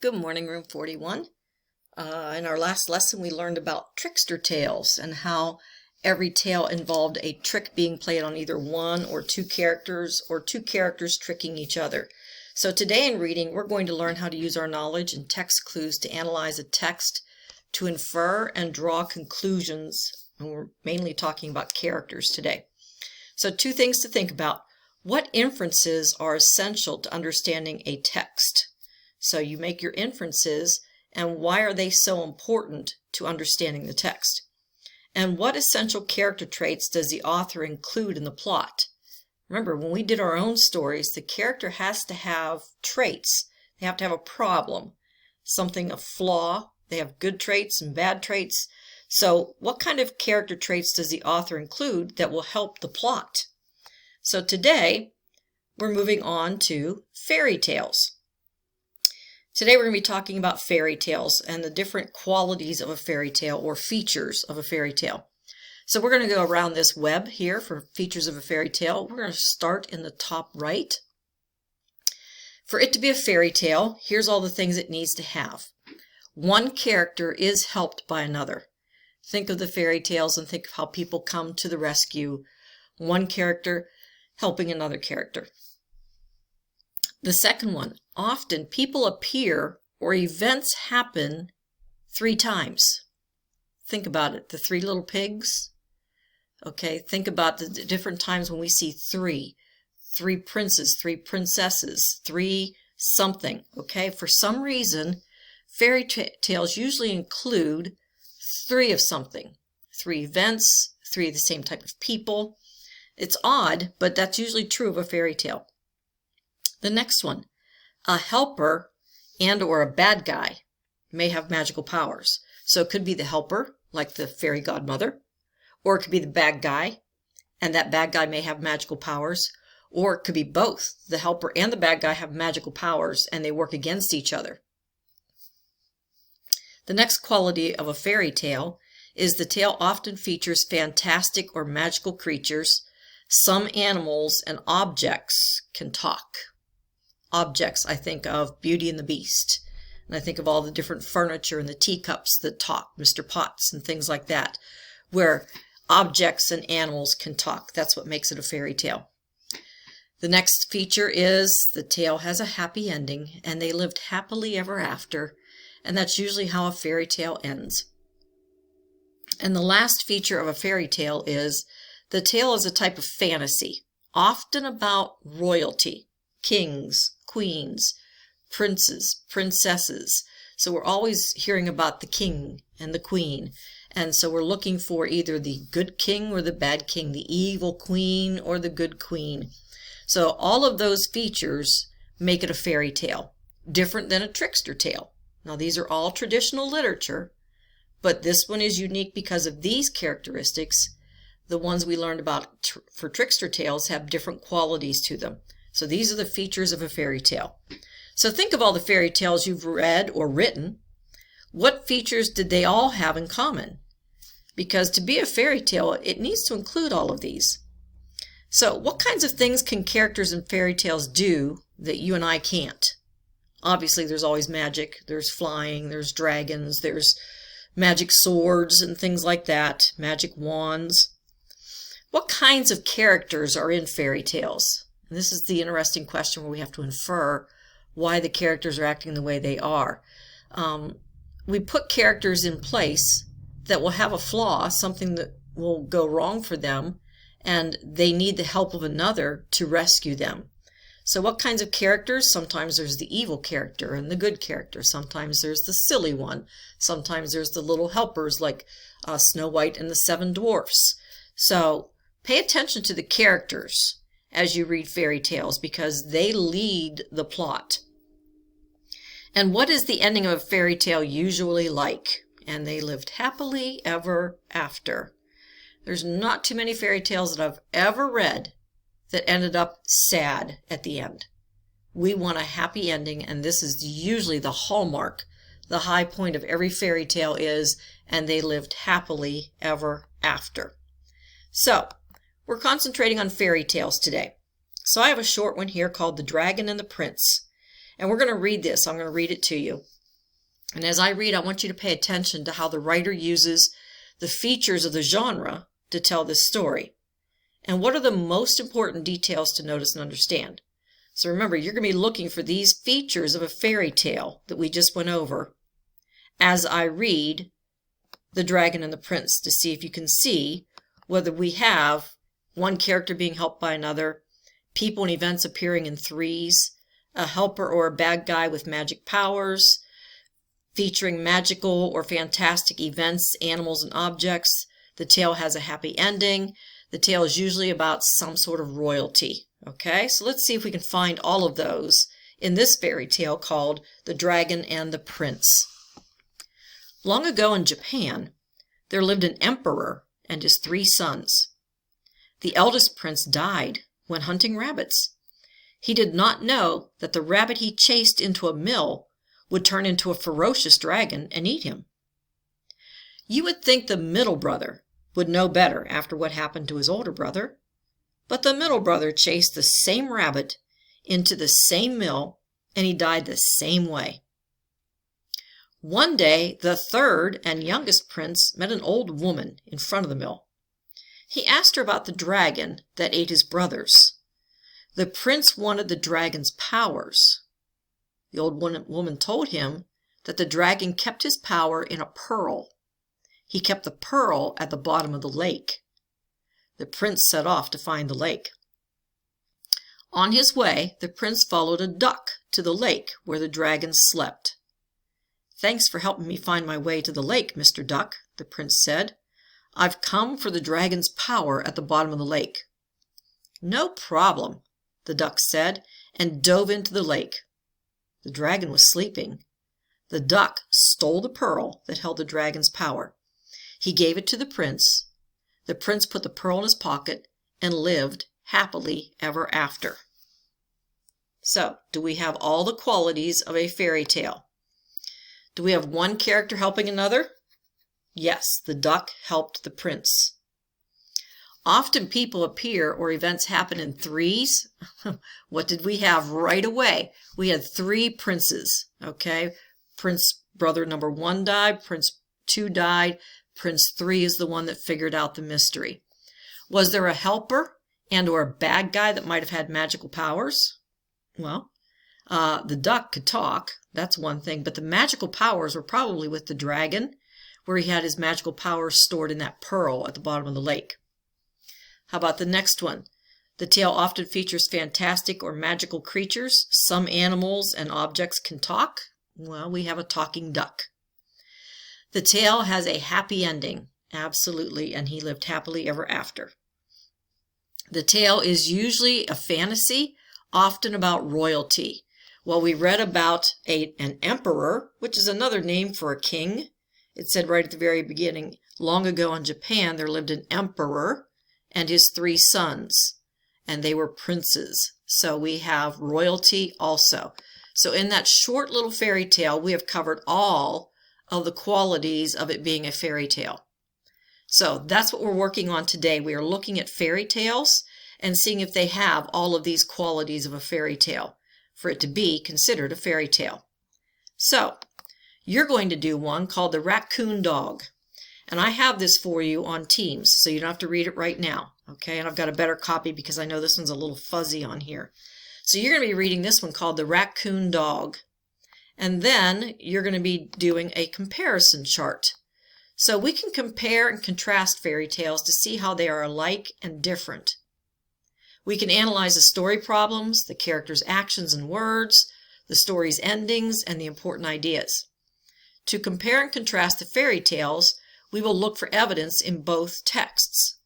Good morning, room 41. In our last lesson, we learned about trickster tales and how every tale involved a trick being played on either one or two characters tricking each other. So today in reading, we're going to learn how to use our knowledge and text clues to analyze a text, to infer and draw conclusions. And we're mainly talking about characters today. So two things to think about. What inferences are essential to understanding a text? So you make your inferences, and why are they so important to understanding the text? And what essential character traits does the author include in the plot? Remember, when we did our own stories, the character has to have traits. They have to have a problem, something, a flaw. They have good traits and bad traits. So what kind of character traits does the author include that will help the plot? So today, we're moving on to fairy tales. Today we're going to be talking about fairy tales and the different qualities of a fairy tale or features of a fairy tale. So we're going to go around this web here for features of a fairy tale. We're going to start in the top right. For it to be a fairy tale, here's all the things it needs to have. One character is helped by another. Think of the fairy tales and think of how people come to the rescue. One character helping another character. The second one, often people appear or events happen 3 times. Think about it, the 3 little pigs. Okay, think about the different times when we see 3 princes, 3 princesses, 3 something. Okay, for some reason, fairy tales usually include 3 of something. 3 events, 3 of the same type of people. It's odd, but that's usually true of a fairy tale. The next one, a helper and or a bad guy may have magical powers. So it could be the helper, like the fairy godmother, or it could be the bad guy, and that bad guy may have magical powers, or it could be both. The helper and the bad guy have magical powers, and they work against each other. The next quality of a fairy tale is the tale often features fantastic or magical creatures. Some animals and objects can talk. Objects, I think of Beauty and the Beast. And I think of all the different furniture and the teacups that talk, Mr. Potts and things like that, where objects and animals can talk. That's what makes it a fairy tale. The next feature is the tale has a happy ending and they lived happily ever after. And that's usually how a fairy tale ends. And the last feature of a fairy tale is the tale is a type of fantasy, often about royalty, kings, queens, princes, princesses. So we're always hearing about the king and the queen. And so we're looking for either the good king or the bad king, the evil queen or the good queen. So all of those features make it a fairy tale, different than a trickster tale. Now these are all traditional literature, but this one is unique because of these characteristics. The ones we learned about for trickster tales have different qualities to them. So these are the features of a fairy tale. So think of all the fairy tales you've read or written. What features did they all have in common? Because to be a fairy tale, it needs to include all of these. So what kinds of things can characters in fairy tales do that you and I can't? Obviously, there's always magic. There's flying, there's dragons, there's magic swords and things like that, magic wands. What kinds of characters are in fairy tales? And this is the interesting question where we have to infer why the characters are acting the way they are. We put characters in place that will have a flaw, something that will go wrong for them, and they need the help of another to rescue them. So what kinds of characters? Sometimes there's the evil character and the good character. Sometimes there's the silly one. Sometimes there's the little helpers like Snow White and the 7 Dwarfs. So pay attention to the characters as you read fairy tales because they lead the plot. And what is the ending of a fairy tale usually like? And they lived happily ever after. There's not too many fairy tales that I've ever read that ended up sad at the end. We want a happy ending, and this is usually the hallmark. The high point of every fairy tale is, and they lived happily ever after. So, we're concentrating on fairy tales today. So I have a short one here called The Dragon and the Prince. And we're going to read this. I'm going to read it to you. And as I read, I want you to pay attention to how the writer uses the features of the genre to tell this story. And what are the most important details to notice and understand? So remember, you're going to be looking for these features of a fairy tale that we just went over as I read The Dragon and the Prince, to see if you can see whether we have one character being helped by another, people and events appearing in threes, a helper or a bad guy with magic powers, featuring magical or fantastic events, animals, and objects. The tale has a happy ending. The tale is usually about some sort of royalty. Okay, so let's see if we can find all of those in this fairy tale called The Dragon and the Prince. Long ago in Japan, there lived an emperor and his 3 sons. The eldest prince died when hunting rabbits. He did not know that the rabbit he chased into a mill would turn into a ferocious dragon and eat him. You would think the middle brother would know better after what happened to his older brother, but the middle brother chased the same rabbit into the same mill, and he died the same way. One day, the 3rd and youngest prince met an old woman in front of the mill. He asked her about the dragon that ate his brothers. The prince wanted the dragon's powers. The old woman told him that the dragon kept his power in a pearl. He kept the pearl at the bottom of the lake. The prince set off to find the lake. On his way, the prince followed a duck to the lake where the dragon slept. "Thanks for helping me find my way to the lake, Mr. Duck," the prince said. "I've come for the dragon's power at the bottom of the lake." "No problem," the duck said, and dove into the lake. The dragon was sleeping. The duck stole the pearl that held the dragon's power. He gave it to the prince. The prince put the pearl in his pocket and lived happily ever after. So, do we have all the qualities of a fairy tale? Do we have one character helping another? Yes, the duck helped the prince. Often people appear or events happen in threes. What did we have right away? We had 3 princes, okay? Prince brother number 1 died, Prince 2 died, Prince 3 is the one that figured out the mystery. Was there a helper and or a bad guy that might have had magical powers? Well, the duck could talk, that's one thing, but the magical powers were probably with the dragon, where he had his magical powers stored in that pearl at the bottom of the lake. How about the next one? The tale often features fantastic or magical creatures. Some animals and objects can talk. Well, we have a talking duck. The tale has a happy ending. Absolutely, and he lived happily ever after. The tale is usually a fantasy, often about royalty. Well, we read about an emperor, which is another name for a king. It said right at the very beginning, long ago in Japan, there lived an emperor and his 3 sons, and they were princes. So we have royalty also. So in that short little fairy tale, we have covered all of the qualities of it being a fairy tale. So that's what we're working on today. We are looking at fairy tales and seeing if they have all of these qualities of a fairy tale for it to be considered a fairy tale. So you're going to do one called the Raccoon Dog. And I have this for you on Teams, so you don't have to read it right now, okay? And I've got a better copy because I know this one's a little fuzzy on here. So you're going to be reading this one called the Raccoon Dog. And then you're going to be doing a comparison chart. So we can compare and contrast fairy tales to see how they are alike and different. We can analyze the story problems, the characters' actions and words, the story's endings, and the important ideas. To compare and contrast the fairy tales, we will look for evidence in both texts.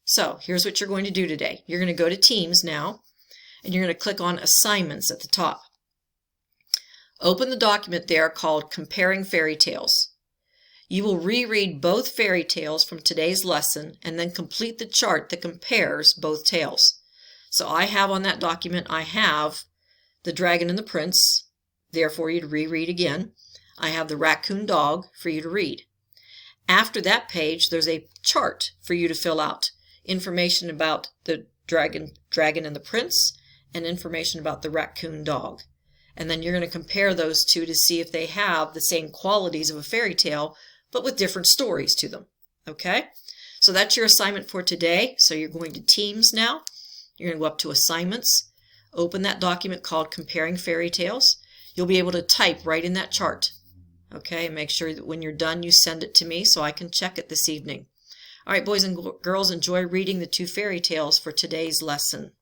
So here's what you're going to do today. You're going to go to Teams now, and you're going to click on Assignments at the top. Open the document there called Comparing Fairy Tales. You will reread both fairy tales from today's lesson and then complete the chart that compares both tales. So I have on that document, I have The Dragon and the Prince, there for you to reread again. I have The Raccoon Dog for you to read. After that page, there's a chart for you to fill out. Information about the dragon and the prince, and information about the raccoon dog. And then you're going to compare those two to see if they have the same qualities of a fairy tale, but with different stories to them. Okay? So that's your assignment for today. So you're going to Teams now. You're going to go up to Assignments. Open that document called Comparing Fairy Tales. You'll be able to type right in that chart. Okay? And make sure that when you're done, you send it to me so I can check it this evening. All right, boys and girls, enjoy reading the 2 fairy tales for today's lesson.